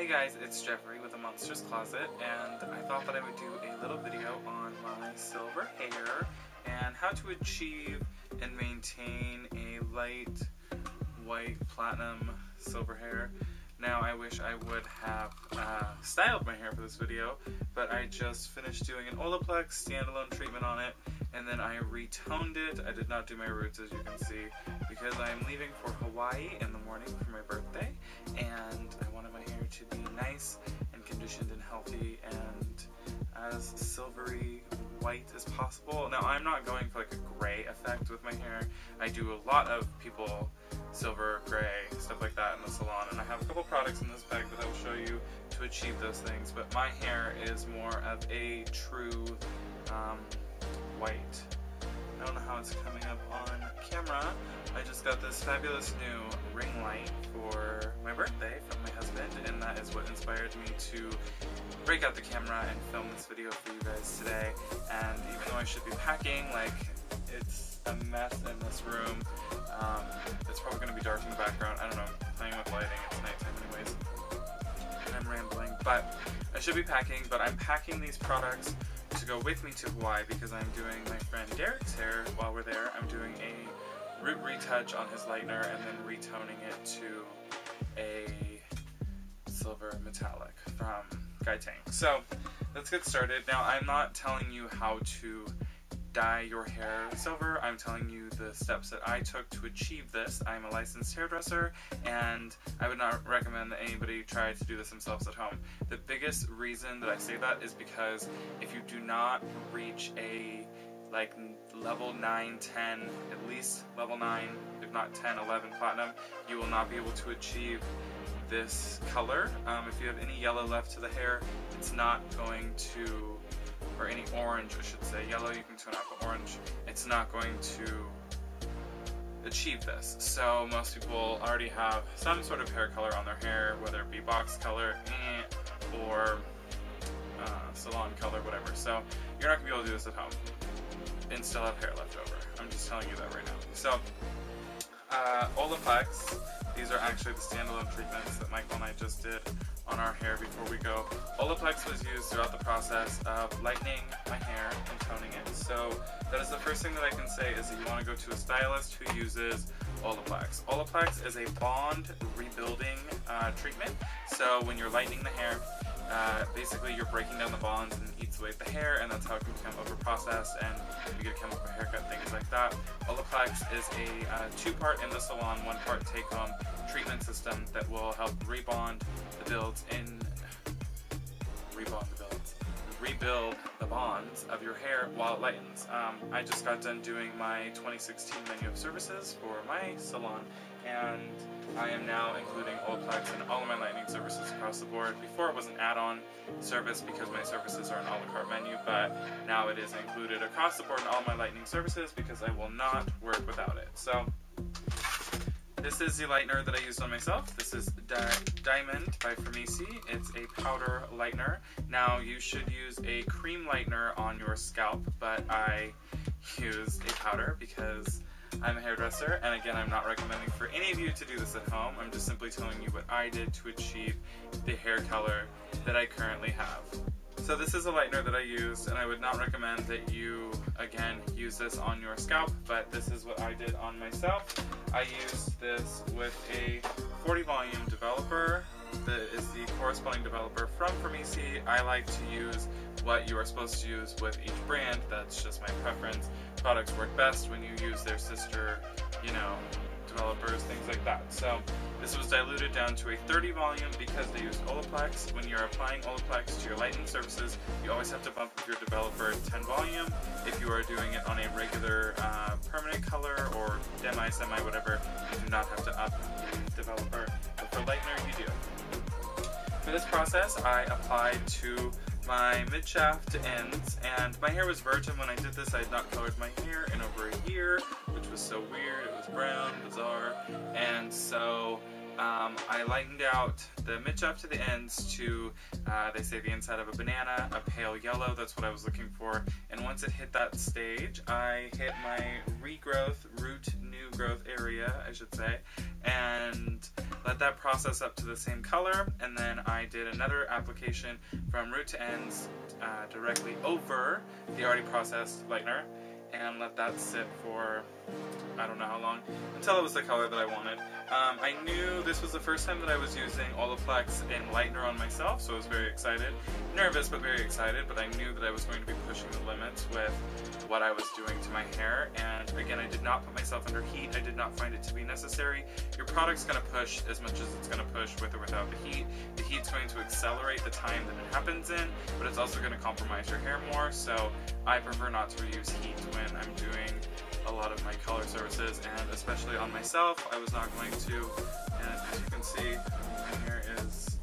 Hey guys, it's Jeffrey with a Monsters Closet, and I thought that I would do a little video on my silver hair and how to achieve and maintain a light white platinum silver hair. Now I wish I would have styled my hair for this video, but I just finished doing an Olaplex standalone treatment on it, and then I retoned it. I did not do my roots, as you can see, because I am leaving for Hawaii in the morning for my birthday, and I wanted my hair to be nice and conditioned and healthy and as silvery white as possible. Now I'm not going for like a gray effect with my hair. I do a lot of people silver, gray, stuff like that in the salon, and I have a couple products in this bag that I will show you to achieve those things, but my hair is more of a true white. I don't know how it's coming up on camera. I just got this fabulous new ring light for my birthday from my husband, and that is what inspired me to break out the camera and film this video for you guys today. And even though I should be packing, like, it's a mess in this room. It's probably going to be dark in the background. I don't know, playing with lighting, it's nighttime anyways. And I'm rambling, but I should be packing, but I'm packing these products to go with me to Hawaii because I'm doing my friend Derek's hair while we're there. I'm doing a root retouch on his lightener and then retoning it to a silver metallic from Lightener. So let's get started. Now I'm not telling you how to dye your hair silver. I'm telling you the steps that I took to achieve this. I'm a licensed hairdresser, and I would not recommend that anybody try to do this themselves at home. The biggest reason that I say that is because if you do not reach a level 9, 10, at least level 9, if not 10, 11 platinum, you will not be able to achieve this color. If you have any yellow left to the hair, it's not going to, or any orange I should say, yellow you can tone out, but orange, it's not going to achieve this. So most people already have some sort of hair color on their hair, whether it be box color or salon color, whatever. So you're not going to be able to do this at home and still have hair left over. I'm just telling you that right now. So Olaplex, these are actually the standalone treatments that Michael and I just did on our hair before we go. Olaplex was used throughout the process of lightening my hair and toning it. So that is the first thing that I can say, is that you want to go to a stylist who uses Olaplex. Olaplex is a bond rebuilding treatment. So when you're lightening the hair, basically you're breaking down the bonds and it eats away at the hair, and that's how it can become over-processed and you get a chemical haircut, things like that. Olaplex is a two-part in the salon, one-part take-home treatment system that will help rebuild the bonds of your hair while it lightens. I just got done doing my 2016 menu of services for my salon, and I am now including Olaplex in all of my lightening services across the board. Before it was an add-on service because my services are an a la carte menu, but now it is included across the board in all my lightening services because I will not work without it. So this is the lightener that I used on myself. This is Diamond by Farmisi. It's a powder lightener. Now you should use a cream lightener on your scalp, but I used a powder because I'm a hairdresser, and again, I'm not recommending for any of you to do this at home. I'm just simply telling you what I did to achieve the hair color that I currently have. So this is a lightener that I used, and I would not recommend that you, again, use this on your scalp, but this is what I did on myself. I used this with a 40 volume developer that is the corresponding developer from Farmisi. I like to use what you are supposed to use with each brand. That's just my preference. Products work best when you use their sister, developers, things like that. So this was diluted down to a 30 volume because they used Olaplex. When you're applying Olaplex to your lightening surfaces, you always have to bump up your developer 10 volume. If you are doing it on a regular permanent color or semi, whatever, you do not have to up the developer. But for lightener, you do. For this process, I applied to my mid-shaft to ends, and my hair was virgin when I did this. I had not colored my hair in over a year, which was so weird. It was brown, bizarre, and so I lightened out the mid-shaft to the ends to, they say the inside of a banana, a pale yellow. That's what I was looking for, and once it hit that stage, I hit my regrowth, new growth area, I should say, and let let that process up to the same color, and then I did another application from root to ends directly over the already processed lightener, and let that sit for I don't know how long, until it was the color that I wanted. I knew this was the first time that I was using Olaplex and Lightener on myself, so I was very excited. Nervous, but very excited, but I knew that I was going to be pushing the limits with what I was doing to my hair, and again, I did not put myself under heat. I did not find it to be necessary. Your product's going to push as much as it's going to push with or without the heat. The heat's going to accelerate the time that it happens in, but it's also going to compromise your hair more, so I prefer not to use heat when I'm doing a lot of my color services, and especially on myself, I was not going to, and as you can see, my hair is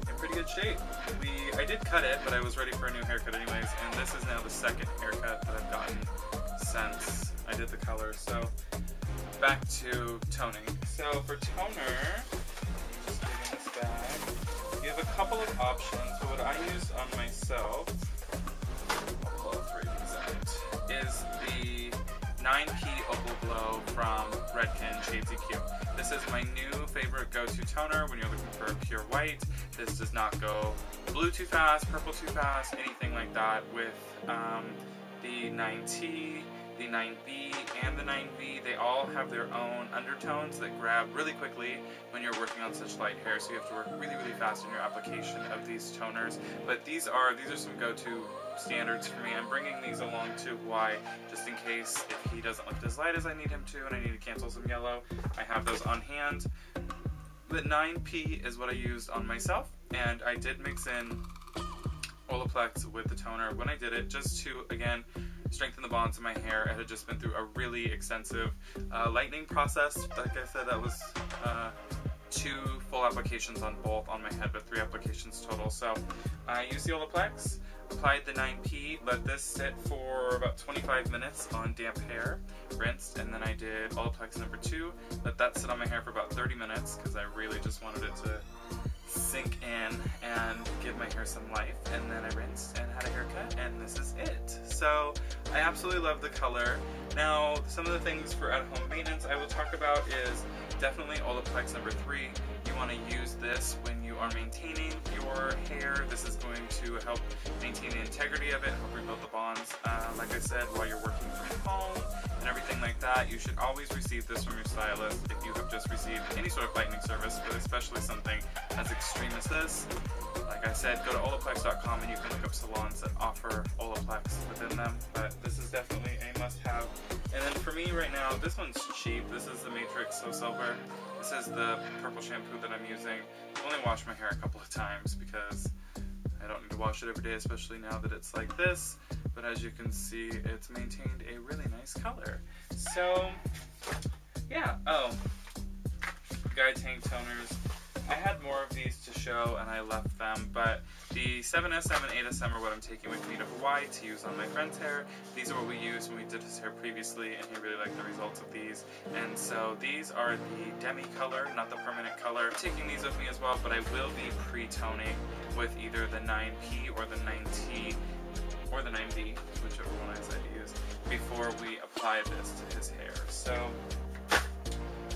in pretty good shape. I did cut it, but I was ready for a new haircut anyways, and this is now the second haircut that I've gotten since I did the color. So, back to toning. So for toner, just getting this bag, you have a couple of options. What I used on myself, I'll pull all three of these out, is the 9P Opal Glow from Redken Shades EQ. This is my new favorite go-to toner when you're looking for a pure white. This does not go blue too fast, purple too fast, anything like that. With the 9T, the 9B, and the 9V, they all have their own undertones that grab really quickly when you're working on such light hair, so you have to work really, really fast in your application of these toners. But these are some go-to standards for me. I'm bringing these along to why, just in case if he doesn't look as light as I need him to and I need to cancel some yellow, I have those on hand. The 9P is what I used on myself, and I did mix in Olaplex with the toner when I did it, just to, again, strengthen the bonds in my hair. It had just been through a really extensive lightening process. Like I said, that was 2 full applications on both on my head, but 3 applications total. So I used the Olaplex, applied the 9P, let this sit for about 25 minutes on damp hair, rinsed, and then I did Olaplex number 2, let that sit on my hair for about 30 minutes because I really just wanted it to sink in and give my hair some life, and then I rinsed and had a haircut, and this is it. So I absolutely love the color. Now, some of the things for at-home maintenance I will talk about is definitely Olaplex number 3. You want to use this when you are maintaining your hair. This is going to help maintain the integrity of it, help rebuild the bonds. Like I said, while you're working from home and everything like that, you should always receive this from your stylist if you have just received any sort of lightening service, but especially something as extreme as this. Like I said, go to Olaplex.com and you can look up salons that offer Olaplex within them, but this is definitely a must-have. And then for me right now, this one's cheap. This is the Matrix So Silver. This is the purple shampoo that I'm using. I've only washed my hair a couple of times because I don't need to wash it every day, especially now that it's like this. But as you can see, it's maintained a really nice color. So, yeah. Oh, guide tank toners. I had more of these to show and I left them, but the 7SM and 8SM are what I'm taking with me to Hawaii to use on my friend's hair. These are what we used when we did his hair previously, and he really liked the results of these. And so these are the demi color, not the permanent color. I'm taking these with me as well, but I will be pre-toning with either the 9P or the 9T or the 9V, whichever one I decide to use, before we apply this to his hair. So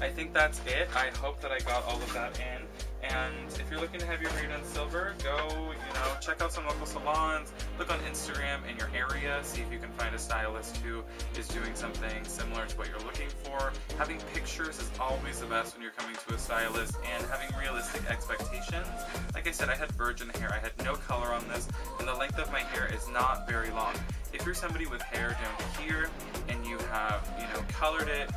I think that's it. I hope that I got all of that in. And if you're looking to have your hair done silver, go, check out some local salons, look on Instagram in your area, see if you can find a stylist who is doing something similar to what you're looking for. Having pictures is always the best when you're coming to a stylist, and having realistic expectations. Like I said, I had virgin hair, I had no color on this, and the length of my hair is not very long. If you're somebody with hair down to here, and you have, colored it,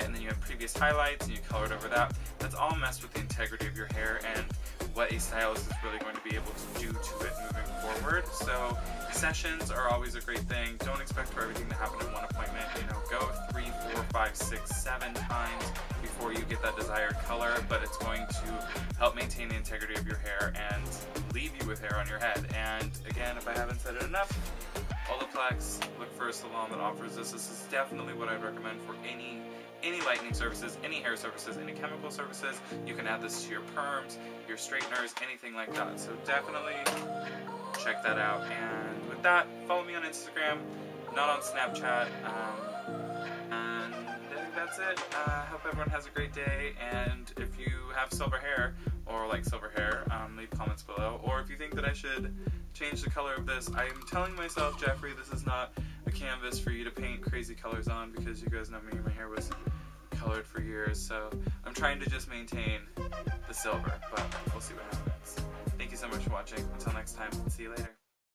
and then you have previous highlights and you colored over that, that's all messed with the integrity of your hair and what a stylist is really going to be able to do to it moving forward. So sessions are always a great thing. Don't expect for everything to happen in one appointment. Go 3, 4, 5, 6, 7 times before you get that desired color, but it's going to help maintain the integrity of your hair and leave you with hair on your head. And again, if I haven't said it enough, Olaplex, look for a salon that offers this. This is definitely what I'd recommend for any lightening services, any hair services, any chemical services. You can add this to your perms, your straighteners, anything like that. So definitely check that out. And with that, follow me on Instagram, not on Snapchat. And I think that's it. Hope everyone has a great day, and if you have silver hair, or like silver hair, leave comments below. Or if you think that I should change the color of this, I'm telling myself, Jeffrey, this is not a canvas for you to paint crazy colors on, because you guys know me, my hair was colored for years, so I'm trying to just maintain the silver, but we'll see what happens. Thank you so much for watching. Until next time, see you later.